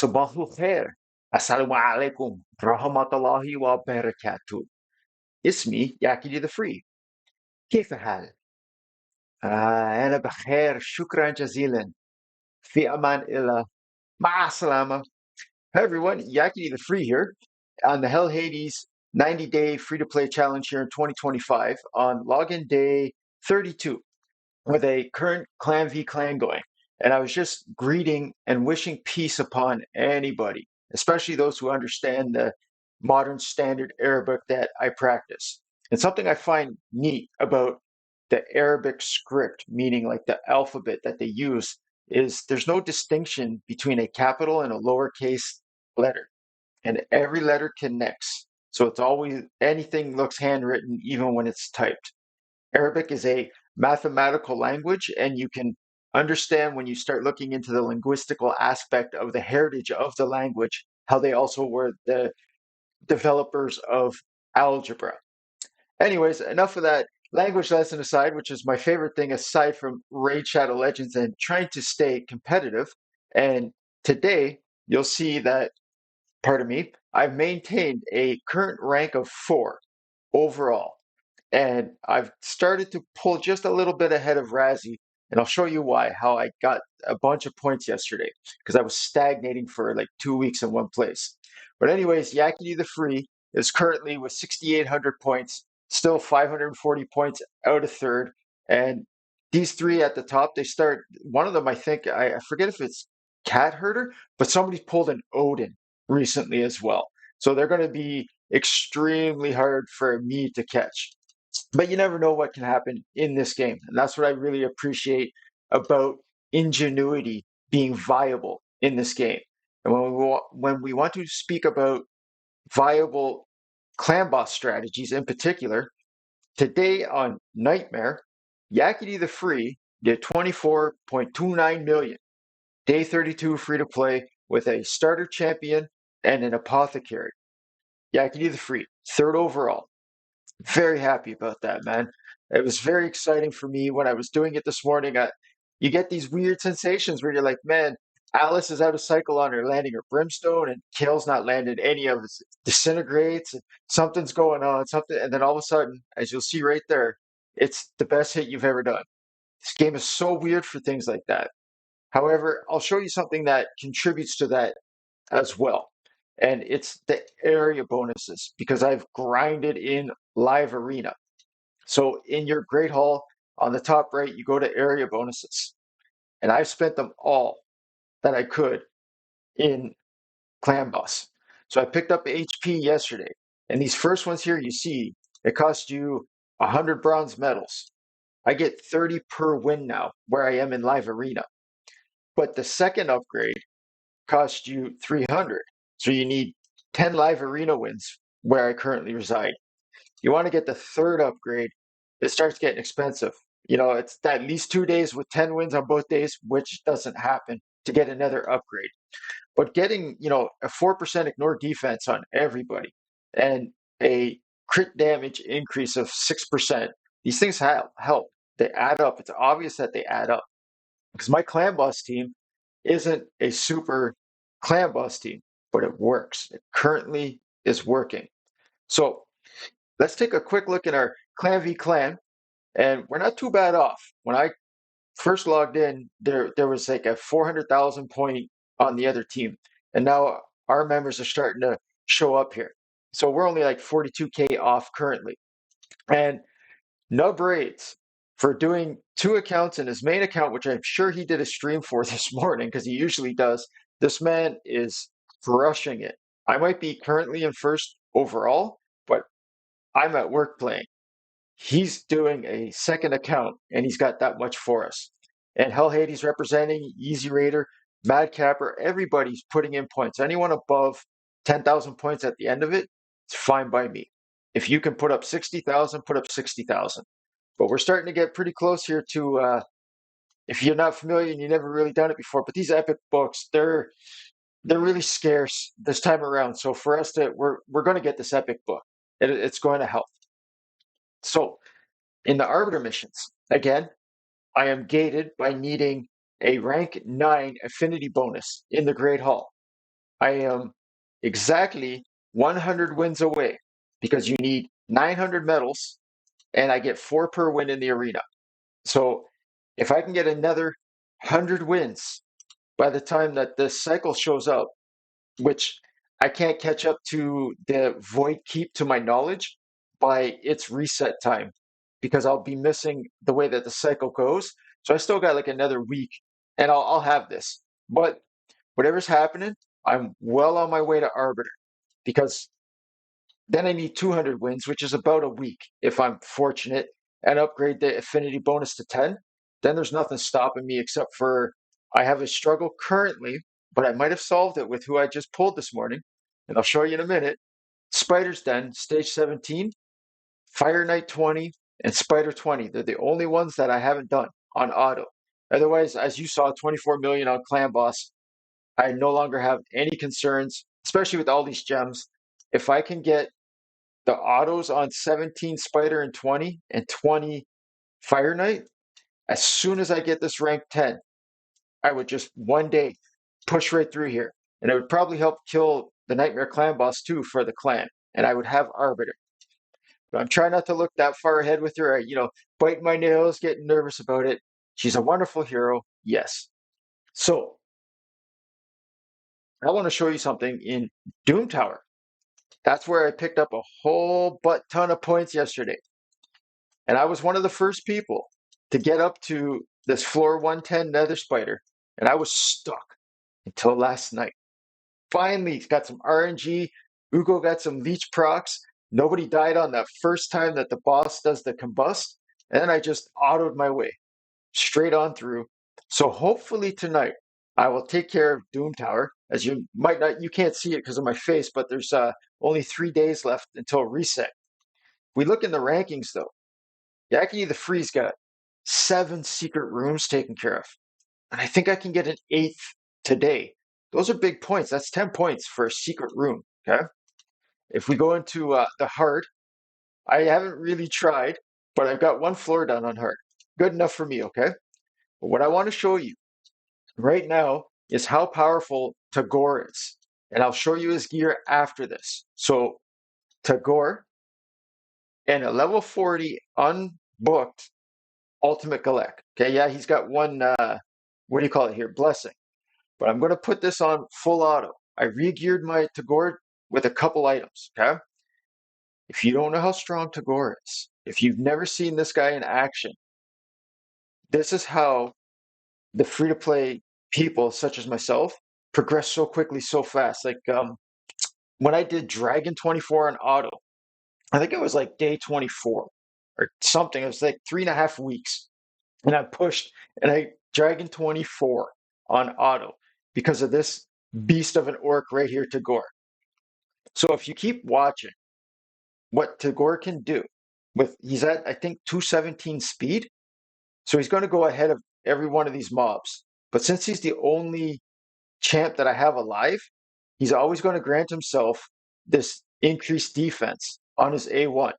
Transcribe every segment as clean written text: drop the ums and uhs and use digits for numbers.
Sabahul khair. Assalamu alaikum. Rahmatullahi wa barakatuh. اسمي يعقيدي the free. كيف الحال؟ أنا بخير شكرا جزيلا. في أمان الله. مع السلامة. Hi everyone, Yaki the Free here on the Hell Hades 90-day free-to-play challenge here in 2025 on login day 32 with a current clan v clan going. And I was just greeting and wishing peace upon anybody, especially those who understand the modern standard Arabic that I practice. And something I find neat about the Arabic script, meaning like the alphabet that they use, is there's no distinction between a capital and a lowercase letter, and every letter connects. So it's always anything looks handwritten, even when it's typed. Arabic is a mathematical language, and you can understand when you start looking into the linguistical aspect of the heritage of the language, how they also were the developers of algebra. Anyways, enough of that language lesson aside, which is my favorite thing aside from Raid Shadow Legends and trying to stay competitive. And today, you'll see that, pardon me, I've maintained a current rank of 4 overall. And I've started to pull just a little bit ahead of Razzie, and I'll show you why, how I got a bunch of points yesterday, because I was stagnating for like 2 weeks in one place. But anyways, Yakety the Free is currently with 6,800 points, still 540 points out of third. And these three at the top, they start, one of them, I think, I forget if it's Cat Herder, but somebody pulled an Odin recently as well. So they're going to be extremely hard for me to catch. But you never know what can happen in this game. And that's what I really appreciate about ingenuity being viable in this game. And when we want to speak about viable clan boss strategies in particular, today on Nightmare, Yakety the Free did 24.29 million. Day 32 free to play with a starter champion and an apothecary. Yakety the Free, third overall. Very happy about that, man. It was very exciting for me when I was doing it this morning. You get these weird sensations where you're like, man, Alice is out of cycle on her landing her brimstone, and Kale's not landed any of his disintegrates. And something's going on, something, and then all of a sudden, as you'll see right there, it's the best hit you've ever done. This game is so weird for things like that. However, I'll show you something that contributes to that as well. And it's the area bonuses because I've grinded in live arena. So in your Great Hall on the top right, you go to area bonuses. And I've spent them all that I could in Clan Boss. So I picked up HP yesterday. And these first ones here, you see, it cost you 100 bronze medals. I get 30 per win now where I am in live arena. But the second upgrade cost you 300. So you need 10 live arena wins where I currently reside. You want to get the third upgrade, it starts getting expensive. You know, it's at least 2 days with 10 wins on both days, which doesn't happen to get another upgrade. But getting, a 4% ignore defense on everybody and a crit damage increase of 6%, these things help. They add up. It's obvious that they add up. Because my clan boss team isn't a super clan boss team, but it works. It currently is working. So let's take a quick look at our clan v clan, and we're not too bad off. When I first logged in, there was like a 400,000 point on the other team, and now our members are starting to show up here. So we're only like 42K off currently. And Nub Raids for doing 2 accounts in his main account, which I'm sure he did a stream for this morning because he usually does. This man is crushing it. I might be currently in first overall, but I'm at work playing. He's doing a second account, and he's got that much for us. And Hell Hades representing, Easy Raider, Madcapper, everybody's putting in points. Anyone above 10,000 points at the end of it, it's fine by me. If you can put up 60,000, put up 60,000. But we're starting to get pretty close here to, if you're not familiar and you've never really done it before, but these epic books, they're really scarce this time around. So for us we're going to get this epic book. It's going to help. So in the Arbiter missions, again, I am gated by needing a rank 9 affinity bonus in the Great Hall. I am exactly 100 wins away because you need 900 medals and I get 4 per win in the arena. So if I can get another 100 wins by the time that this cycle shows up, which I can't catch up to the Void Keep to my knowledge by its reset time because I'll be missing the way that the cycle goes. So I still got like another week and I'll have this. But whatever's happening, I'm well on my way to Arbiter because then I need 200 wins, which is about a week if I'm fortunate, and upgrade the affinity bonus to 10. Then there's nothing stopping me except for I have a struggle currently, but I might have solved it with who I just pulled this morning, and I'll show you in a minute. Spider's Den, stage 17, Fire Knight 20, and Spider 20. They're the only ones that I haven't done on auto. Otherwise, as you saw, 24 million on Clan Boss. I no longer have any concerns, especially with all these gems. If I can get the autos on 17 Spider and 20 Fire Knight, as soon as I get this rank 10, I would just one day push right through here. And it would probably help kill the Nightmare Clan boss too for the clan. And I would have Arbiter. But I'm trying not to look that far ahead with her. Biting my nails, getting nervous about it. She's a wonderful hero, yes. So I want to show you something in Doom Tower. That's where I picked up a whole butt ton of points yesterday. And I was one of the first people to get up to this floor 110 Nether Spider. And I was stuck until last night. Finally, got some RNG. Ugo got some leech procs. Nobody died on that first time that the boss does the combust. And then I just autoed my way straight on through. So hopefully tonight I will take care of Doom Tower. As you might not, you can't see it because of my face, but there's only 3 days left until reset. We look in the rankings though. Yaki the Free's got 7 secret rooms taken care of. And I think I can get an 8th today. Those are big points. That's 10 points for a secret room. Okay. If we go into the hard, I haven't really tried, but I've got 1 floor done on hard. Good enough for me. Okay. But what I want to show you right now is how powerful Tagoar is. And I'll show you his gear after this. So Tagoar and a level 40 unbooked Ultimate Galek. Okay, yeah, he's got 1, what do you call it here? Blessing. But I'm going to put this on full auto. I re-geared my Tagoar with a couple items, okay? If you don't know how strong Tagoar is, if you've never seen this guy in action, this is how the free-to-play people, such as myself, progress so quickly, so fast. Like when I did Dragon 24 on auto, I think it was like day 24 or something. It was like 3.5 weeks. And I pushed and I Dragon 24 on auto because of this beast of an orc right here, Tagoar. So if you keep watching what Tagoar can do he's at, I think, 217 speed. So he's going to go ahead of every one of these mobs. But since he's the only champ that I have alive, he's always going to grant himself this increased defense on his A1.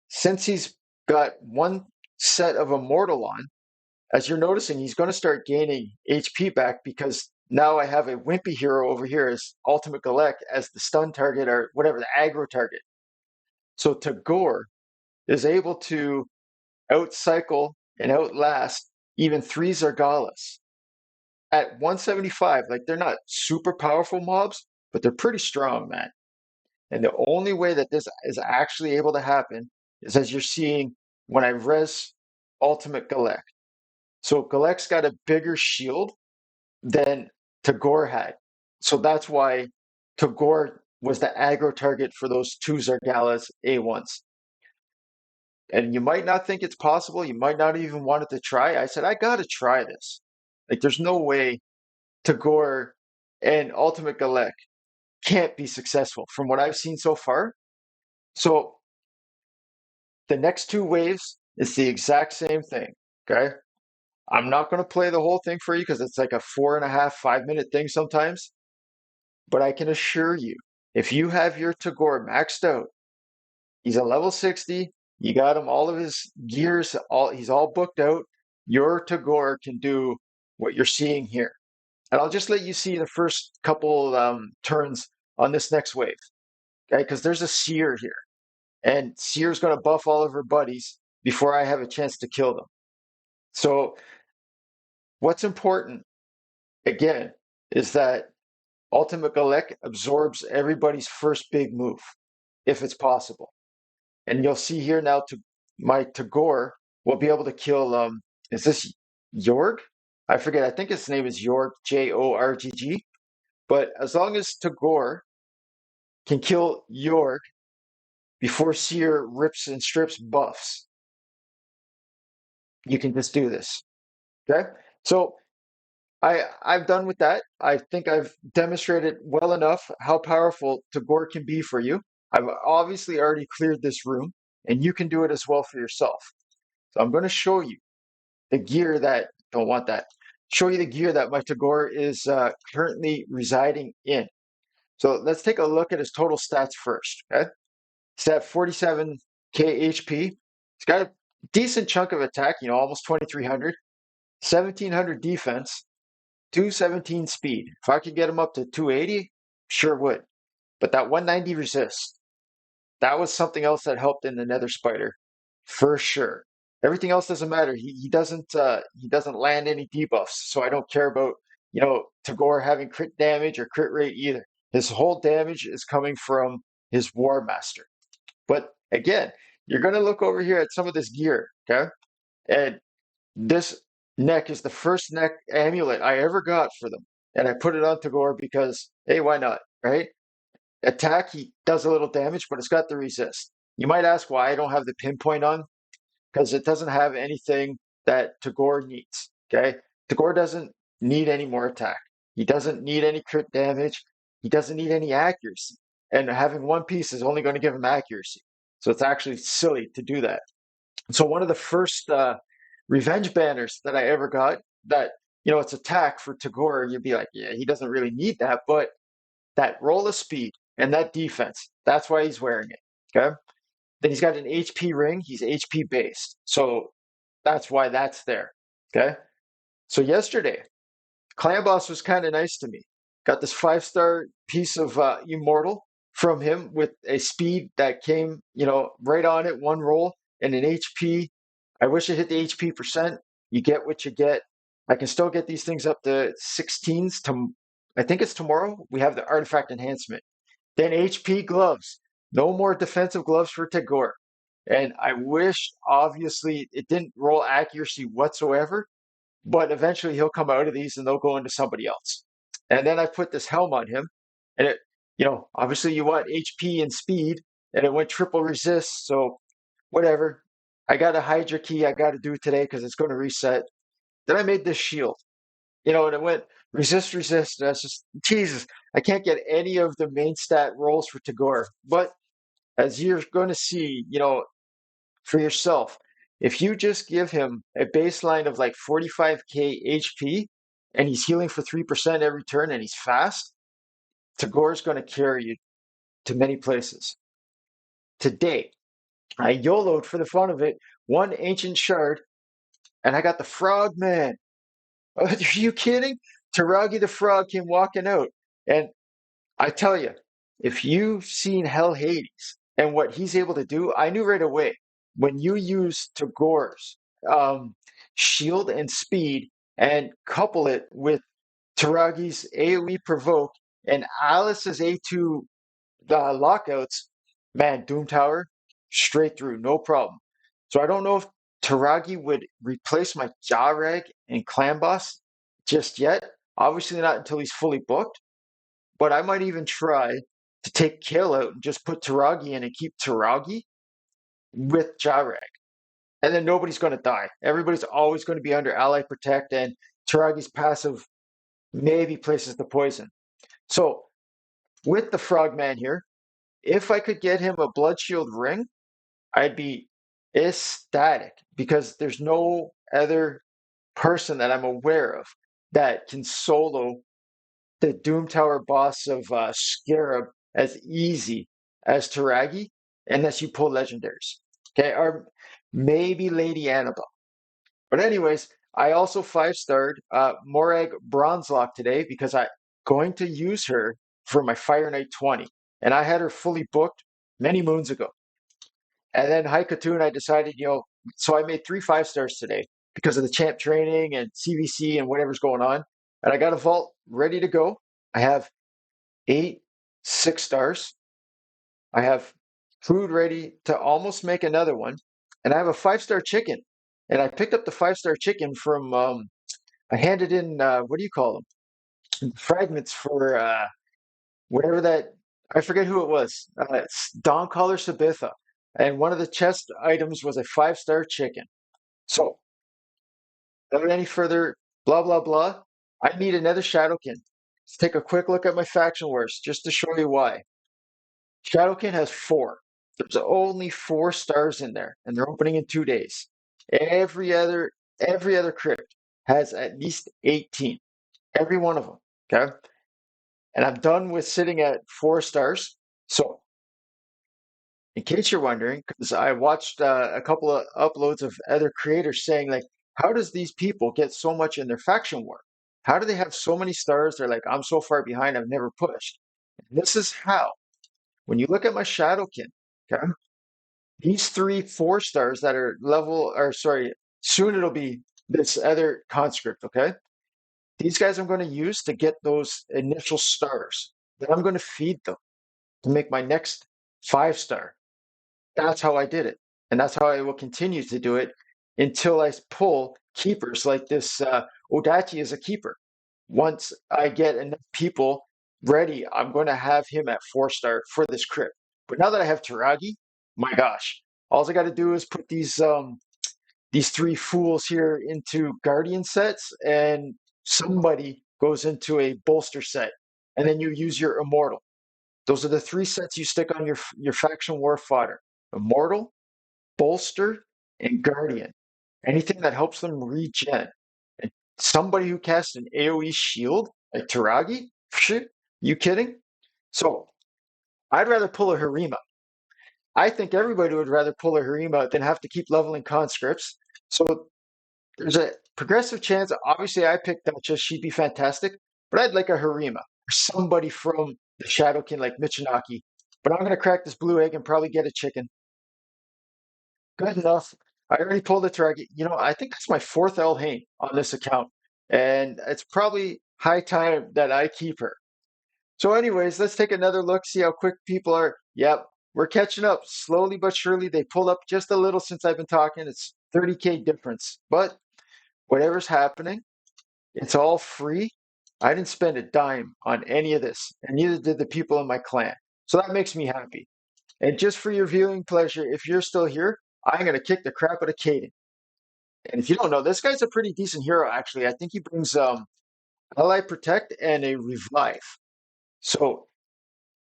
Since he's got 1 set of Immortal on, as you're noticing, he's going to start gaining HP back because now I have a wimpy hero over here as Ultimate Galek as the stun target or whatever, the aggro target. So Tagoar is able to outcycle and outlast even 3 Zargalas. At 175, like they're not super powerful mobs, but they're pretty strong, man. And the only way that this is actually able to happen is as you're seeing when I res Ultimate Galek. So Galek's got a bigger shield than Tagoar had. So that's why Tagoar was the aggro target for those 2 Zargalas A1s. And you might not think it's possible. You might not even want it to try. I said, I got to try this. Like, there's no way Tagoar and Ultimate Galek can't be successful from what I've seen so far. So the next 2 waves is the exact same thing. Okay. I'm not going to play the whole thing for you because it's like a 4.5, 5 minute thing sometimes. But I can assure you, if you have your Tagoar maxed out, he's a level 60, you got him all of his gears, he's all booked out, your Tagoar can do what you're seeing here. And I'll just let you see the first couple turns on this next wave, okay? Because there's a seer here, and seer's going to buff all of her buddies before I have a chance to kill them. So what's important, again, is that Ultimate Galek absorbs everybody's first big move, if it's possible. And you'll see here now to my Tagoar will be able to kill is this Jorg? I forget, I think his name is Jorg, Jorgg. But as long as Tagoar can kill Jorg before Seer rips and strips buffs, you can just do this. Okay? So I've done with that. I think I've demonstrated well enough how powerful Tagoar can be for you. I've obviously already cleared this room, and you can do it as well for yourself. So I'm going to show you the gear that don't want that. Show you the gear that my Tagoar is currently residing in. So let's take a look at his total stats first. Okay, he's at 47k HP. He's got a decent chunk of attack, almost 2300, 1700 defense, 217 speed. If I could get him up to 280, sure would. But that 190 resist, that was something else that helped in the Nether Spider, for sure. Everything else doesn't matter. He doesn't land any debuffs, so I don't care about Tagoar having crit damage or crit rate either. His whole damage is coming from his War Master. But again, you're gonna look over here at some of this gear, okay? And this neck is the first neck amulet I ever got for them, and I put it on Tagoar because hey, why not, right? Attack, he does a little damage, but it's got the resist. You might ask why I don't have the pinpoint on, because it doesn't have anything that Tagoar needs. Okay, Tagoar doesn't need any more attack. He doesn't need any crit damage. He doesn't need any accuracy. And having one piece is only going to give him accuracy. So it's actually silly to do that. So one of the first revenge banners that I ever got, that it's attack for Tagoar, you'd be like, yeah, he doesn't really need that, but that roll of speed and that defense, that's why he's wearing it. Okay. Then he's got an HP ring. He's HP based. So that's why that's there. Okay. So yesterday, Clan Boss was kind of nice to me. Got this 5-star piece of Immortal from him with a speed that came, right on it, one roll, and an HP. I wish it hit the HP percent. You get what you get. I can still get these things up to 16s. I think it's tomorrow. We have the artifact enhancement. Then HP gloves. No more defensive gloves for Tagoar. And I wish, obviously, it didn't roll accuracy whatsoever, but eventually he'll come out of these and they'll go into somebody else. And then I put this helm on him, and it, obviously you want HP and speed, and it went triple resist. So whatever. I got a Hydra key I got to do today because it's going to reset. Then I made this shield, and it went resist, resist. And that's just, Jesus, I can't get any of the main stat rolls for Tagoar. But as you're going to see, for yourself, if you just give him a baseline of like 45k HP and he's healing for 3% every turn and he's fast, Tagoar's going to carry you to many places. Today, I YOLO'd for the fun of it, one ancient shard, and I got the frog man. Are you kidding? Taragi the frog came walking out. And I tell you, if you've seen Hell Hades and what he's able to do, I knew right away when you use Tagoar's shield and speed and couple it with Taragi's AoE provoke and Alice's A2 lockouts, man, Doom Tower, straight through, no problem. So I don't know if Taragi would replace my Jarrag and Clan Boss just yet. Obviously not until he's fully booked. But I might even try to take Kale out and just put Taragi in and keep Taragi with Jarrag. And then nobody's going to die. Everybody's always going to be under Ally Protect, and Taragi's passive maybe places the poison. So with the Frogman here, if I could get him a Blood Shield ring, I'd be ecstatic because there's no other person that I'm aware of that can solo the Doom Tower boss of Scarab as easy as Taragi, unless you pull legendaries. Okay, or maybe Lady Annabelle. But anyways, I also 5-starred Morag Bronzelock today because I'm going to use her for my Fire Knight 20. And I had her fully booked many moons ago. And then Haikatoon, I decided, so I made 3 5-stars today because of the champ training and CvC and whatever's going on. And I got a vault ready to go. I have 8 6-stars. I have food ready to almost make another one. And I have a 5-star chicken. And I picked up the 5-star chicken from, I handed in, what do you call them? Fragments for whatever that, I forget who it was. It's Don Collar Sabitha. And one of the chest items was a 5-star chicken. So, without any further blah, blah, blah, I need another Shadowkin. Let's take a quick look at my faction wars just to show you why. Shadowkin has 4. There's only 4 stars in there, and they're opening in 2 days. Every other crypt has at least 18. Every one of them. Okay. And I'm done with sitting at 4 stars. So, in case you're wondering, because I watched a couple of uploads of other creators saying, like, how does these people get so much in their faction war? How do they have so many stars? They're like, I'm so far behind, I've never pushed. And this is how. When you look at my Shadowkin, okay, these 3 4-stars that are level, or sorry, soon it'll be this other conscript, okay? These guys I'm going to use to get those initial stars. Then I'm going to feed them to make my next 5-star. That's how I did it. And that's how I will continue to do it until I pull keepers like this. Odachi is a keeper. Once I get enough people ready, I'm going to have him at 4-star for this crypt. But now that I have Taragi, my gosh, all I got to do is put these 3 fools here into Guardian sets, and somebody goes into a bolster set, and then you use your Immortal. Those are the 3 sets you stick on your faction war fodder: Immortal, Bolster, and Guardian. Anything that helps them regen. And somebody who casts an AoE shield, like Taragi? Shit, you kidding? So I'd rather pull a Harima. I think everybody would rather pull a Harima than have to keep leveling conscripts. So there's a progressive chance. Obviously, I picked Duchess. She'd be fantastic. But I'd like a Harima or somebody from the Shadowkin like Michinaki. But I'm going to crack this blue egg and probably get a chicken. Good enough. I already pulled the target. I think that's my 4th Elhain on this account. And it's probably high time that I keep her. So anyways, let's take another look, see how quick people are. Yep, we're catching up slowly but surely. They pulled up just a little since I've been talking. It's 30K difference. But whatever's happening, it's all free. I didn't spend a dime on any of this, and neither did the people in my clan. So that makes me happy. And just for your viewing pleasure, if you're still here, I'm going to kick the crap out of Caden. And if you don't know, this guy's a pretty decent hero, actually. I think he brings Ally Protect and a Revive. So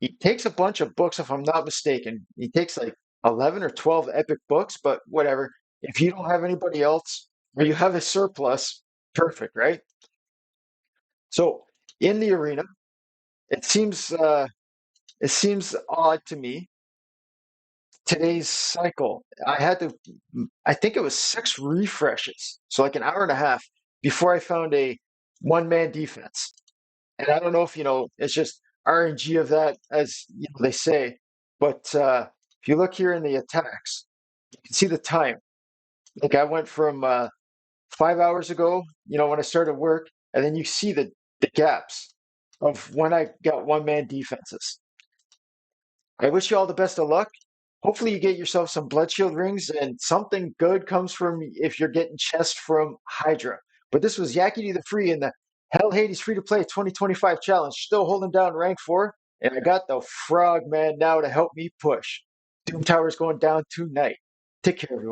he takes a bunch of books, if I'm not mistaken. He takes like 11 or 12 epic books, but whatever. If you don't have anybody else or you have a surplus, perfect, right? So in the arena, it seems odd to me. Today's cycle, I think it was 6 refreshes, so like an hour and a half before I found a 1-man defense. And I don't know if it's just RNG of that, as they say, but if you look here in the attacks, you can see the time. Like I went from 5 hours ago, when I started work, and then you see the gaps of when I got 1-man defenses. I wish you all the best of luck. Hopefully you get yourself some blood shield rings and something good comes from if you're getting chest from Hydra. But this was Yakety the Free in the Hell Hades Free to Play 2025 challenge. Still holding down rank 4. And I got the Frog Man now to help me push. Doom Tower's going down tonight. Take care, everyone.